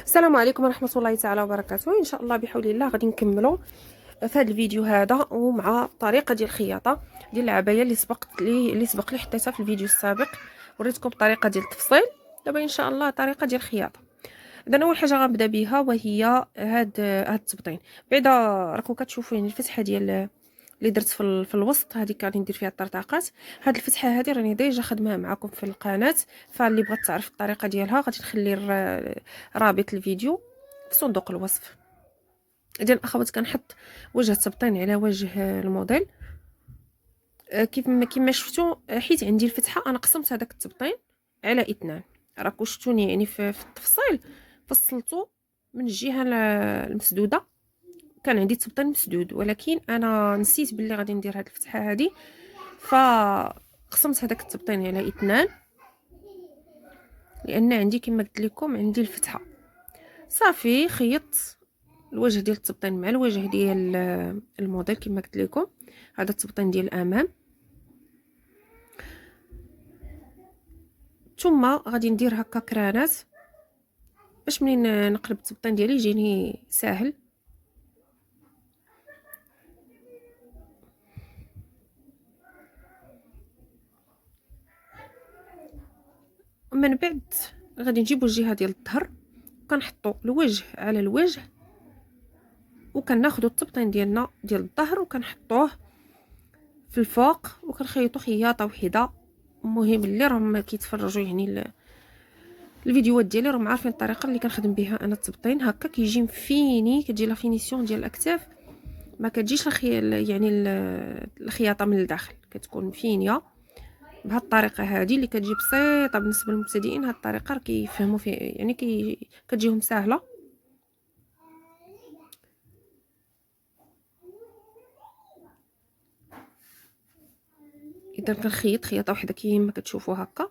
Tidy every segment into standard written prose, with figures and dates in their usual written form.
السلام عليكم ورحمه الله تعالى وبركاته. ان شاء الله بحول الله غادي نكملوا في هذا الفيديو هذا ومع الطريقه ديال الخياطه ديال العبايه اللي سبق لي حطيتها في الفيديو السابق. وريتكم الطريقه ديال التفصيل. دابا ان شاء الله طريقه ديال الخياطه. اذا اول حاجه غنبدا بها وهي هاد التبطين. بعدا راكم كتشوفوا يعني الفتحه ديال اللي درت في الوسط، هذيك غادي ندير فيها الطرطاقات. هاد الفتحه هذه راني ديجا خدمها معكم في القناه، فاللي بغات تعرف الطريقه ديالها غادي نخلي رابط الفيديو في صندوق الوصف ديال الاخوات. كنحط وجه التبطين على وجه الموديل. كيف ما شفتوا، حيت عندي الفتحه انا قسمت هذاك التبطين على اثنان. راكم شفتوني يعني في التفصيل فصلته من الجهه المسدوده. كان عندي التبطين مسدود، ولكن انا نسيت باللي غادي ندير هذه الفتحه هذه، فقسمت هذاك التبطين على اثنان، لان عندي كما قلت لكم عندي الفتحه. صافي خيطت الوجه ديال التبطين مع الوجه ديال الموديل كما قلت لكم. هذا التبطين ديال الامام، ثم غادي ندير هكا كرانات باش منين نقلب التبطين ديالي يجيني ساهل. ومن بعد غادي نجيبو الجهه ديال الظهر وكنحطو الوجه على الوجه، وكناخدو التبطين ديالنا ديال الظهر وكنحطوه في الفوق وكنخيطو خياطه وحده. المهم اللي راهم كيتفرجوا يعني الفيديوهات ديالي راهم عارفين الطريقه اللي كنخدم بها انا التبطين. هكا كيجي مفيني، كتجي لا فينيسيون ديال الاكتاف، ما كتجيش يعني الخياطه من الداخل كتكون مفينيه بهذه الطريقه هذه اللي كتجي بسيطه بالنسبه للمبتدئين. هذه الطريقه كيفهموا فيها يعني كتجيهم سهله. اذا كنخيط خياطه وحده كيما كتشوفوا هكا.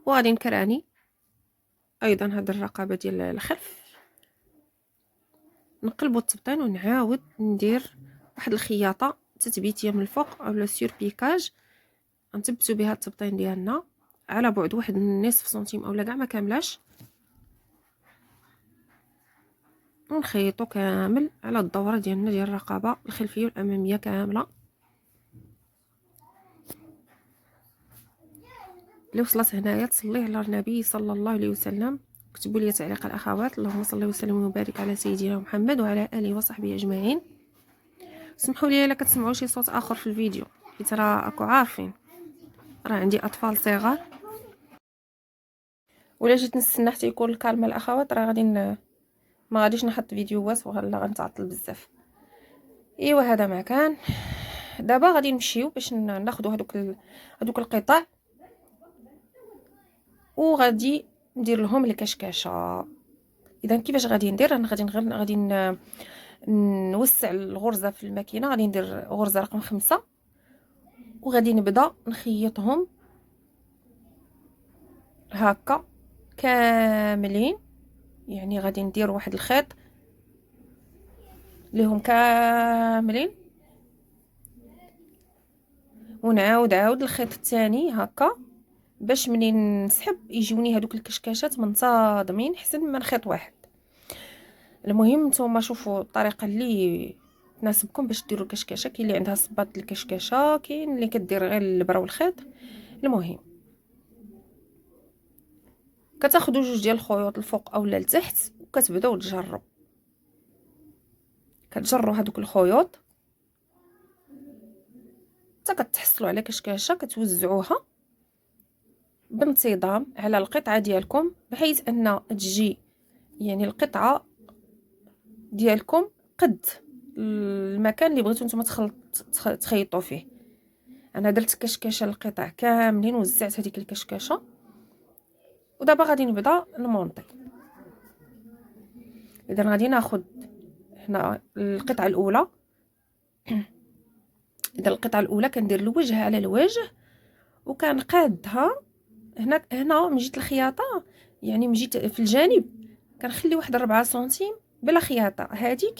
وغادي نكراني ايضا هاد الرقبه ديال الخلف، نقلبوا التبطين ونعاود ندير واحد الخياطه تثبيتيه من الفوق اولا سوربيكاج. نثبتوا بها التبطين ديالنا على بعد واحد نصف سنتيم اولا كاع ما كاملاش، ونخيطوا كامل على الدوره ديالنا ديال الرقبه الخلفيه والاماميه كامله. اللي وصلت هنايا تصلي على النبي صلى الله عليه وسلم، كتبوا لي تعليق الاخوات. اللهم صل وسلم وبارك على سيدنا محمد وعلى اله وصحبه اجمعين. سمحوا لي الا كتسمعوا شي صوت اخر في الفيديو، حيت راه راكم عارفين راه عندي اطفال صغار، ولا جيت نستنى حتى يكون الكالما الاخوات راه ما غاديش نحط فيديوهات ولا غنتعطل بزاف. ايوا هذا ما كان. دابا غادي نمشيو باش ناخذوا هذوك القطع، وغادي ندير لهم الكشكاشه. اذا كيفاش غادي ندير؟ انا غادي نوسع الغرزه في الماكينه. غادي ندير غرزه رقم 5 وغادي نبدا نخيطهم هكا كاملين. يعني غادي ندير واحد الخيط ليهم كاملين، ونعاود الخيط الثاني هكا باش منين نسحب يجوني هذوك الكشكاشات منتظمين حسن من خيط واحد. المهم نتوما شوفوا الطريقه اللي تناسبكم باش ديروا الكشكاشه. كاين اللي عندها صباط الكشكاشه، كاين اللي كدير غير البرا والخيط. المهم كتاخذوا جوج ديال الخيوط الفوق اولا لتحت وكتبداو تجروا. كتجروا هذوك الخيوط حتى كتحصلوا على كشكاشه، كتوزعوها بانتظام على القطعه ديالكم بحيث ان تجي يعني القطعه ديالكم قد المكان اللي بغيتو نتوما تخيطوا فيه. انا درت كشكاشه القطع كاملين، وزعت هذيك الكشكاشه، ودابا غادي نبدا نمونطي. اذا غادي ناخذ هنا القطعه الاولى اذا القطعه الاولى كندير الوجه على الوجه وكنقادها هنا من جهه الخياطه، يعني من جهه في الجانب كنخلي واحد 4 سنتيم بلا خياطه. هذيك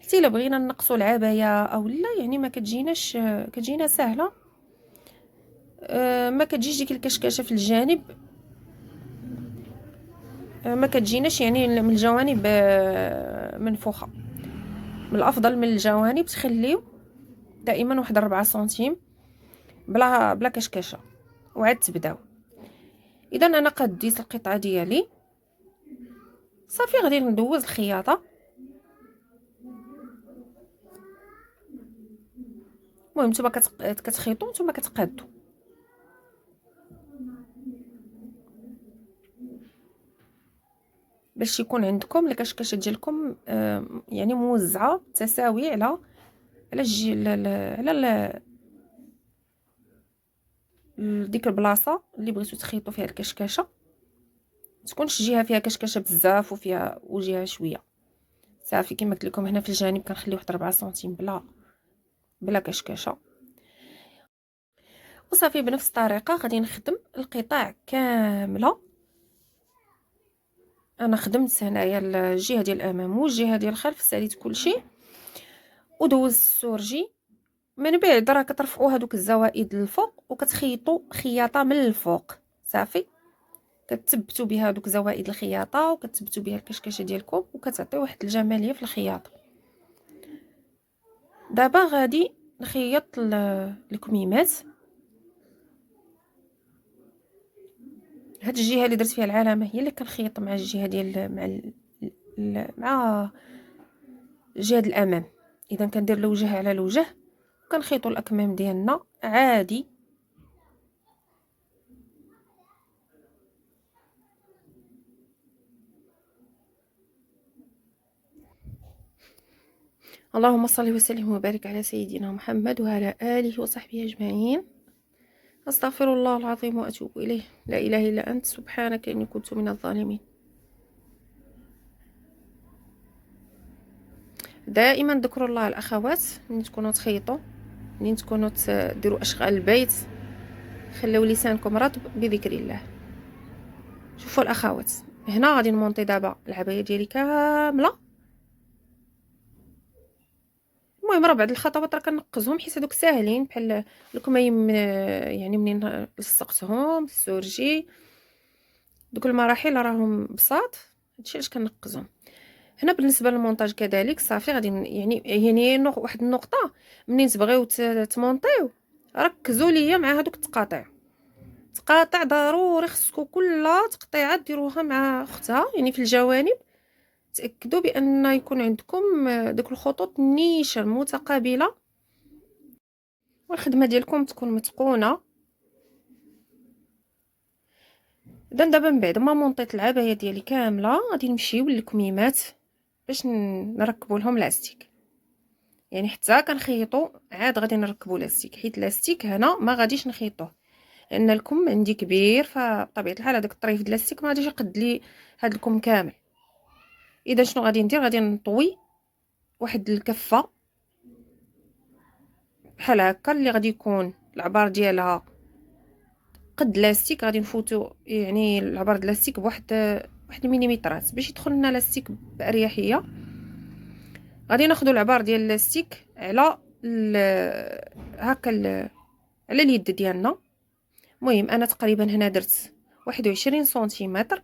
حتى الا بغينا نقصوا العبايه او لا يعني ما كتجيناش، كتجينا سهله. ما كتجيش ديك الكشكشه في الجانب، ما كتجيناش يعني من الجوانب منفوخه. من الافضل من الجوانب تخليو دائما واحد 4 سنتيم بلا كشكشه وعاد تبداو. اذا انا قد ديت القطعه ديالي صافي، غادي ندوز الخياطه. المهم نتوما كتخيطوا، نتوما كتقادوا. باش يكون عندكم الكشكشه ديالكم يعني موزعه تساوي على ديك البلاصه اللي بغيتو تخيطوا فيها الكشكشه. تكونش جهه فيها كشكشه بزاف وفيها وجهه شويه. صافي كما قلت لكم هنا في الجانب كنخلي واحد 4 سنتيم بلا كشكشه. وصافي بنفس الطريقه غادي نخدم القطاع كامله. انا خدمت هنايا الجهه ديال الامام والجهه ديال الخلف، ساليت كلشي ودوزت السورجي. من بعد راه كترفعوا هذوك الزوائد للفوق وكتخيطوا خياطه من الفوق. صافي كتثبتوا بها هذوك زوائد الخياطه وكتثبتوا بها الكشكشه ديالكم وكتعطيو واحد الجماليه في الخياطه. دابا غادي نخيط الكميمات. هاد الجهه اللي درت فيها العلامه هي اللي كنخيط مع الجهه ديال مع جهه الامام. اذا كندير الوجه على الوجه وكنخيطوا الاكمام ديالنا عادي. اللهم صل وسلم وبارك على سيدنا محمد وعلى اله وصحبه اجمعين. استغفر الله العظيم واتوب اليه. لا اله الا انت سبحانك اني كنت من الظالمين. دائما ذكروا الله الاخوات ملي تكونوا تخيطوا، ملي تكونوا تديروا اشغال البيت، خليو لسانكم رطب بذكر الله. شوفوا الاخوات، هنا غادي نمونطي دابا العبايه ديالي كامله. المهم راه بعض الخطوات راه كنقزهم حيت هذوك ساهلين بحال الكميم، يعني منين لصقتهم السورجي دوك المراحل راهم بساط، هادشي علاش كنقزهم. هنا بالنسبه للمونتاج كذلك صافي غادي يعني واحد النقطه منين تبغيو تمونطيو ركزوا ليا مع هذوك التقاطع ضروري خصكم كل تقطيعه ديروها مع اختها يعني في الجوانب. تاكدوا بان يكون عندكم دوك الخطوط نيشان متقابله والخدمه ديالكم تكون متقونه. اذا دابا من بعد ما مونطيت العبايه ديالي كامله غادي نمشيو للكميمات باش نركبوا لهم لاستيك. يعني حتى كنخيطوا عاد غادي نركبوا لاستيك، حيت لاستيك هنا ما غاديش نخيطوه لان الكم عندي كبير، فبطبيعه الحال هذاك الطريف ديال اللاستيك ما غاديش يقد لي هذا الكم كامل. اذا شنو غادي ندير؟ غادي نطوي واحد الكفه بحال هكا اللي غادي يكون العبار ديالها قد لاستيك. غادي نفوتو يعني العبار ديال اللاستيك بواحد المليمترات باش يدخل لنا لاستيك باريحيه. غادي ناخذوا العبار ديال اللاستيك على هكا على اليد ديالنا. المهم انا تقريبا هنا درت 21 سنتيمتر.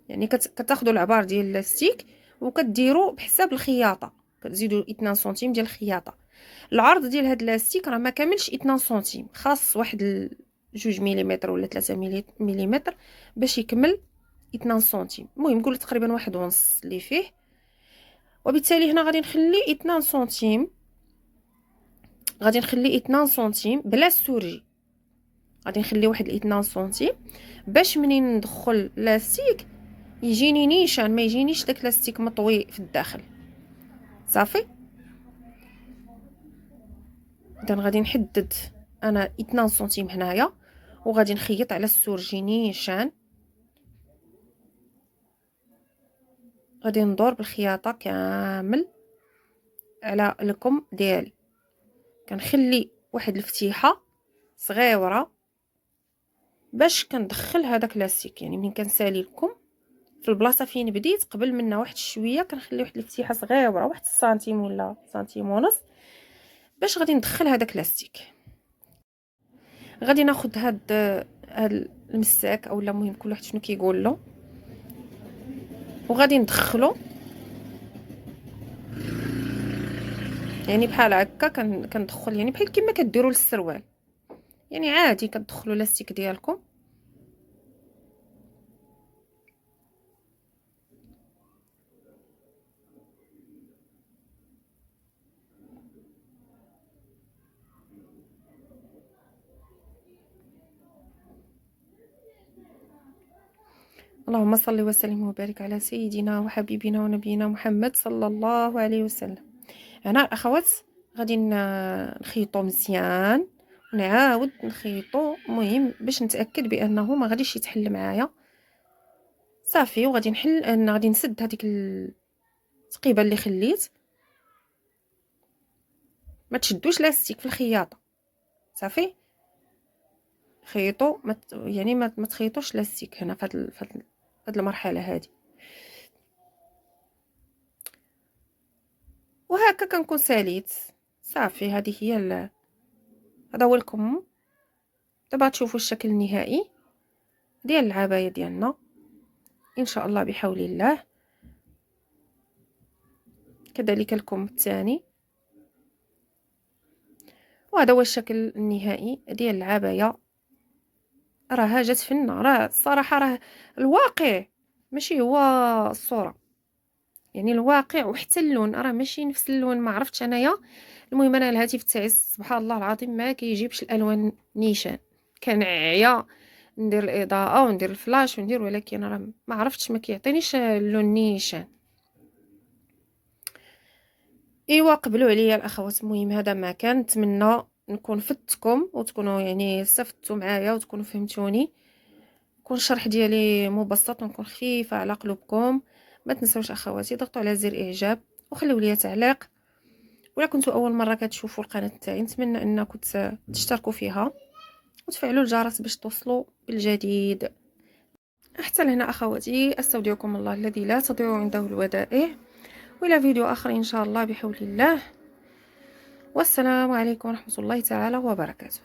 يعني كتاخذوا العبار ديال اللاستيك وكديروا بحساب الخياطه، كتزيدوا 2 سنتيم ديال الخياطه. العرض ديال هاد اللاستيك راه ما كاملش 2 سنتيم، خاص واحد 2 مليمتر ولا 3 مليمتر باش يكمل 2 سنتيم. المهم نقول تقريبا واحد ونص اللي فيه. وبالتالي هنا غادي نخلي 2 سنتيم، غادي نخلي 2 سنتيم بلا السورجي. غادي نخلي واحد 2 سنتيم باش منين ندخل لاستيك يجيني نيشان، ما يجينيش داك لاستيك مطوي في الداخل. صافي اذا غادي نحدد انا 2 سنتيم هنايا وغادي نخيط على السورجي نيشان. غادي ندور بالخياطه كامل على الكم ديالي. كنخلي واحد الفتيحه صغيره باش كندخل هذاك لاستيك. يعني ملي كنسالي لكم في البلاصه فين بديت قبل منها واحد شويه كنخلي واحد الفتيحه صغيره، واحد السنتيم ولا سنتيم ونص، باش غادي ندخل هذاك لاستيك. غادي ناخذ هاد المساك اولا المهم كل واحد شنو كيقول له، وغادي ندخلو يعني بحال هكا. كندخل يعني بحال كما كديروا للسروال، يعني عادي كتدخلوا لاستيك ديالكم. اللهم صل وسلم وبارك على سيدنا وحبيبنا ونبينا محمد صلى الله عليه وسلم. هنا الاخوات غادي نخيطو مزيان ونعاود نخيطو، مهم باش نتاكد بانه ما غاديش يتحل معايا صافي. وغادي نحل ان غادي نسد هذيك التقيبه اللي خليت. ما تشدوش لاستيك في الخياطه صافي، خيطوا يعني ما تخيطوش لاستيك هنا في هاد المرحله هذه. وهكا كنكون ساليت صافي. هذه هي هذا هو الكم. دابا تشوفوا الشكل النهائي ديال العبايه ديالنا ان شاء الله بحول الله. كذلك الكم الثاني، وهذا هو الشكل النهائي ديال العبايه. راها جات فينا، راه الصراحه راه الواقع ماشي هو الصوره، يعني الواقع وحتى اللون راه ماشي نفس اللون. ما عرفتش انايا، المهم انا الهاتف تاعي سبحان الله العظيم ما كيجيبش الالوان نيشان. كنعيا ندير الاضاءه وندير الفلاش وندير، ولكن راه ما عرفتش ما كيعطينيش اللون نيشان. ايوا قبلوا عليا الاخوات. المهم هذا ما كان، نتمنى نكون فدتكم وتكونوا يعني استفدتوا معايا وتكونوا فهمتوني. يكون الشرح ديالي مبسط ونكون خفيفه على قلوبكم. ما تنسوش اخواتي ضغطوا على زر اعجاب وخليوا لي تعليق. ولا كنتوا اول مره كتشوفوا القناه تاعي نتمنى انكم تشتركوا فيها وتفعلوا الجرس باش توصلوا بالجديد. حتى لهنا اخواتي استودعكم الله الذي لا تضيع عنده الودائع، والى فيديو اخر ان شاء الله بحول الله. والسلام عليكم ورحمه الله تعالى وبركاته.